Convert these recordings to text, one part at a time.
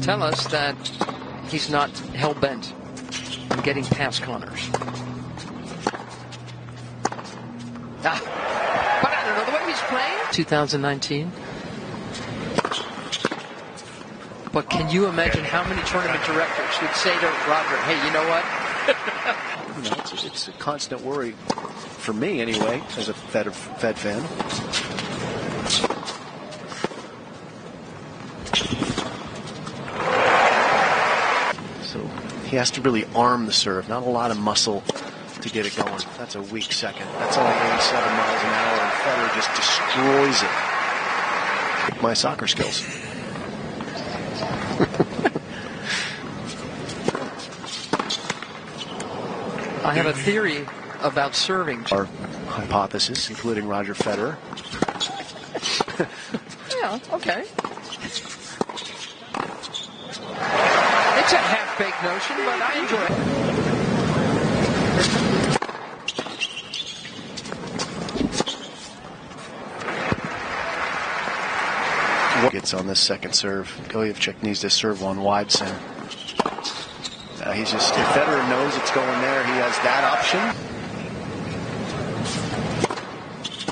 tell us that he's not hell-bent on getting past Connors. But I don't know the way he's playing. 2019. But can you imagine how many tournament directors would say to Roger, hey, you know what? It's a constant worry for me anyway, as a Fed fan. So he has to really arm the serve, not a lot of muscle to get it going. That's a weak second. That's only 87 miles an hour, and Federer just destroys it. My soccer skills. I have a theory about serving. Our hypothesis, including Roger Federer. Yeah, okay. It's a half-baked notion, but I enjoy it. Gets on this second serve. Gojowczyk needs to serve one wide center. He's just, if Federer knows it's going there, he has that option.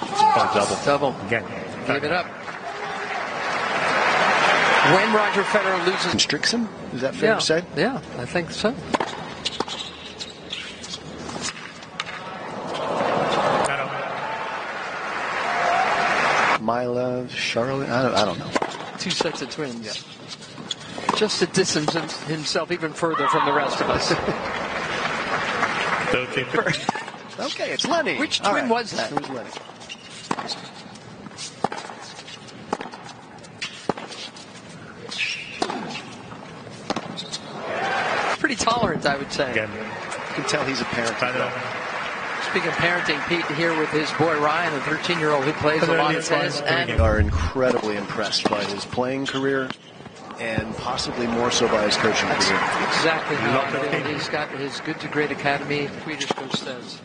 Oh, double. Again. Gave it up. When Roger Federer loses... Constricts him? Is that fair to say? Yeah, I think so. Mila, Charlotte, I don't know. Two sets of twins. Yeah. Just to distance himself even further from the rest of us. Okay, it's Lenny. Which twin was that? It was Lenny. Pretty tolerant, I would say. Again, you can tell he's a parent. Speaking of parenting, Pete here with his boy Ryan, a 13-year-old who plays a lot of tennis, and are incredibly impressed by his playing career, and possibly more so by his coaching career. Exactly how he's got his Good to Great Academy, Swedish coach says.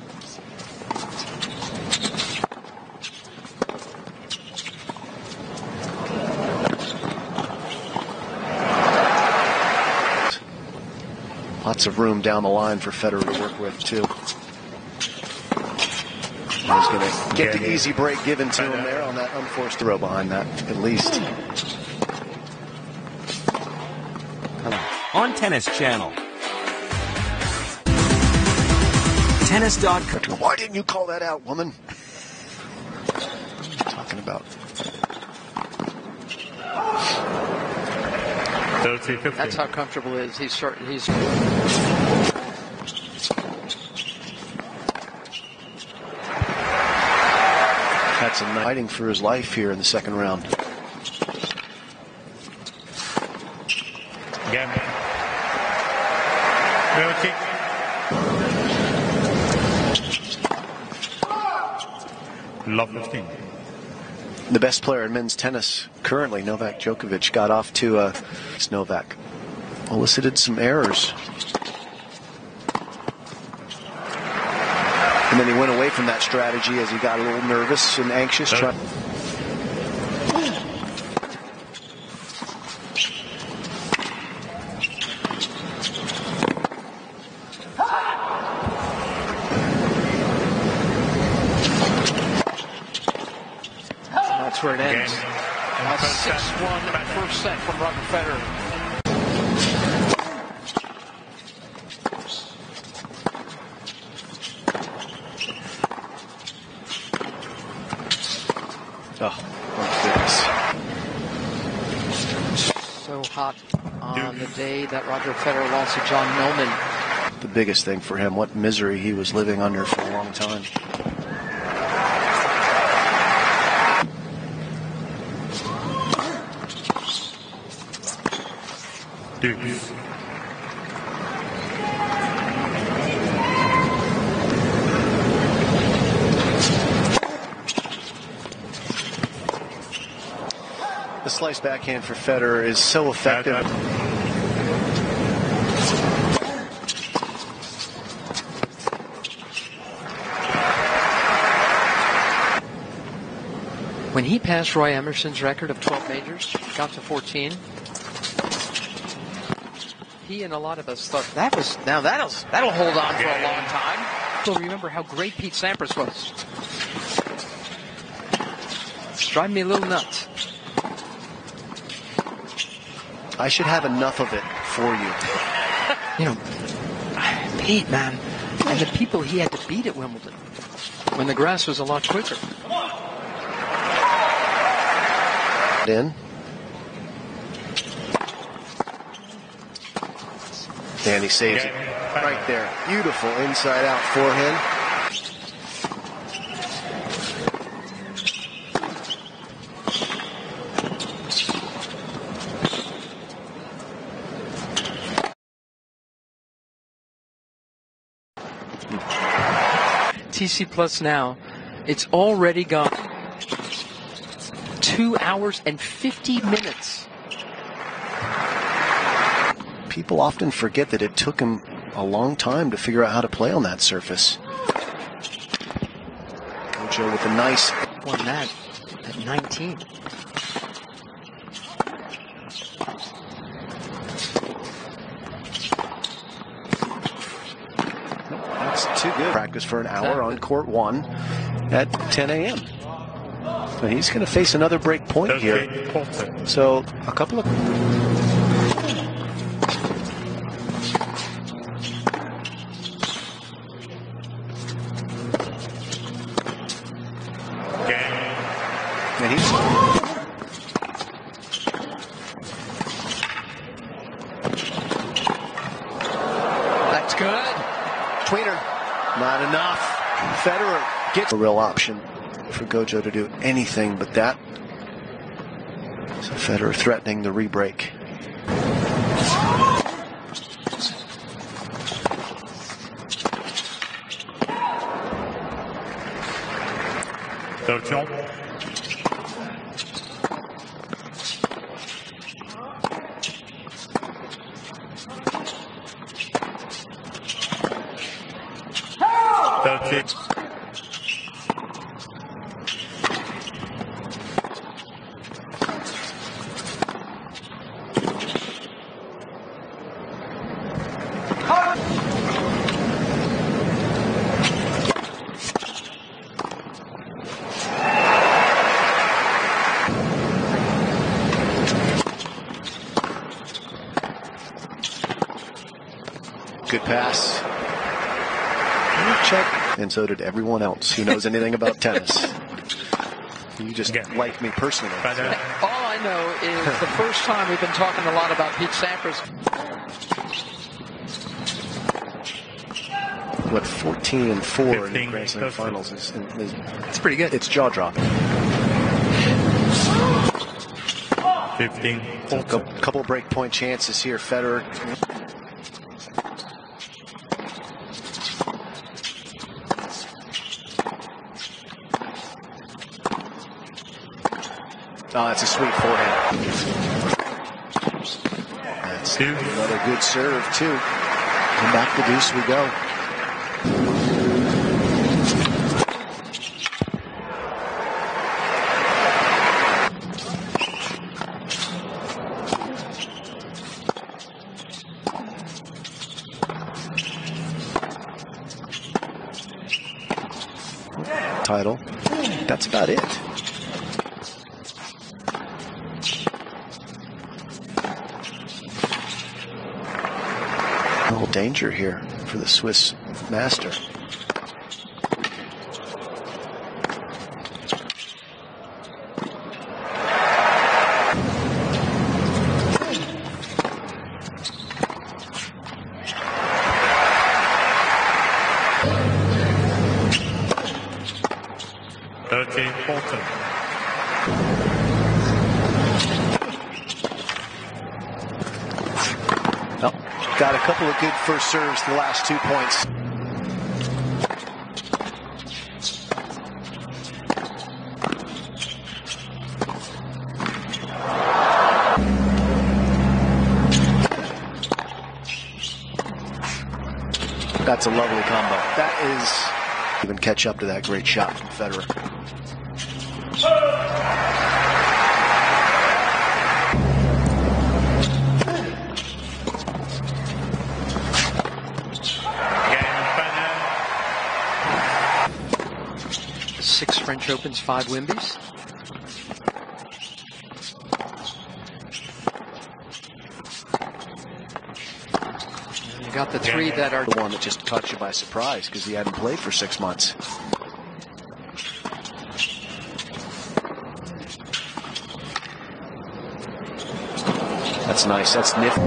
Lots of room down the line for Federer to work with, too. He's going to get the easy break given to him there on that unforced throw behind that, at least. On Tennis Channel. Tennis.com. Why didn't you call that out, woman? What are you talking about? That's how comfortable it is. He's That's a fighting for his life here in the second round. Again. Love 15. The best player in men's tennis currently, Novak Djokovic, got off to Novak. Elicited some errors. And then he went away from that strategy as he got a little nervous and anxious. That's where it ends. A 6-1 first set from Roger Federer. Oh, my goodness. So hot on the day that Roger Federer lost to John Millman. The biggest thing for him, what misery he was living under for a long time. Deuce. The slice backhand for Federer is so effective. When he passed Roy Emerson's record of 12 majors, got to 14, He and a lot of us thought that'll hold on for a long time. So remember how great Pete Sampras was. It's driving me a little nuts. I should have enough of it for you. You know, Pete, man, and the people he had to beat at Wimbledon when the grass was a lot quicker. In. And he saves it right there. Beautiful inside out forehand. TC Plus now, it's already gone 2 hours and 50 minutes. People often forget that it took him a long time to figure out how to play on that surface. Gojo with a nice... Won that at 19. That's too good. Practice for an hour on court 1 at 10 a.m. So he's going to face another break point here. So a couple of... And he's... That's good. Tweener, not enough. Federer gets a real option for Gojo to do anything but that. So Federer threatening the re-break. Good pass. Check. And so did everyone else who knows anything about tennis. You just like me personally. All I know is the first time we've been talking a lot about Pete Sampras. What, 14-4 in the Grand Slam finals is That's pretty good. It's jaw-dropping. 15. So a couple break point chances here. Federer. Oh, that's a sweet forehand. That's another good serve, too. And back to deuce we go. Title. That's about it. Little danger here for the Swiss master. Got a couple of good first serves the last 2 points. That's a lovely combo. That is even catch up to that great shot from Federer. French Opens, 5 Wimbies. And you got the 3 that are the one that just caught you by surprise because he hadn't played for 6 months. That's nice. That's nifty.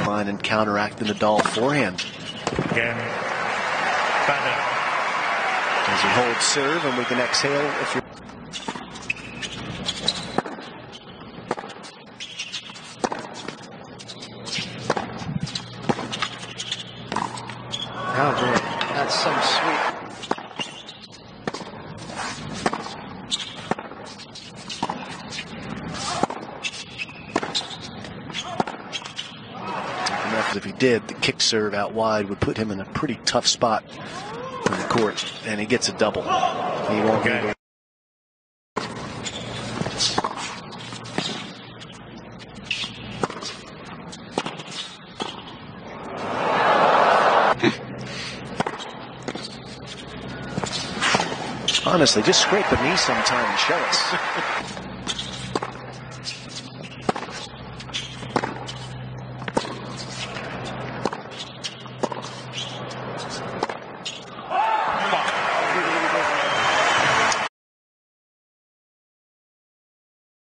Fine and counteract the Nadal forehand. Again, Federer. As he holds serve, and we can exhale if you're. Oh boy, that's some sweet. If he did, the kick serve out wide would put him in a pretty tough spot in the court, and he gets a double. He won't be able. Honestly, just scrape the knee sometime and show us.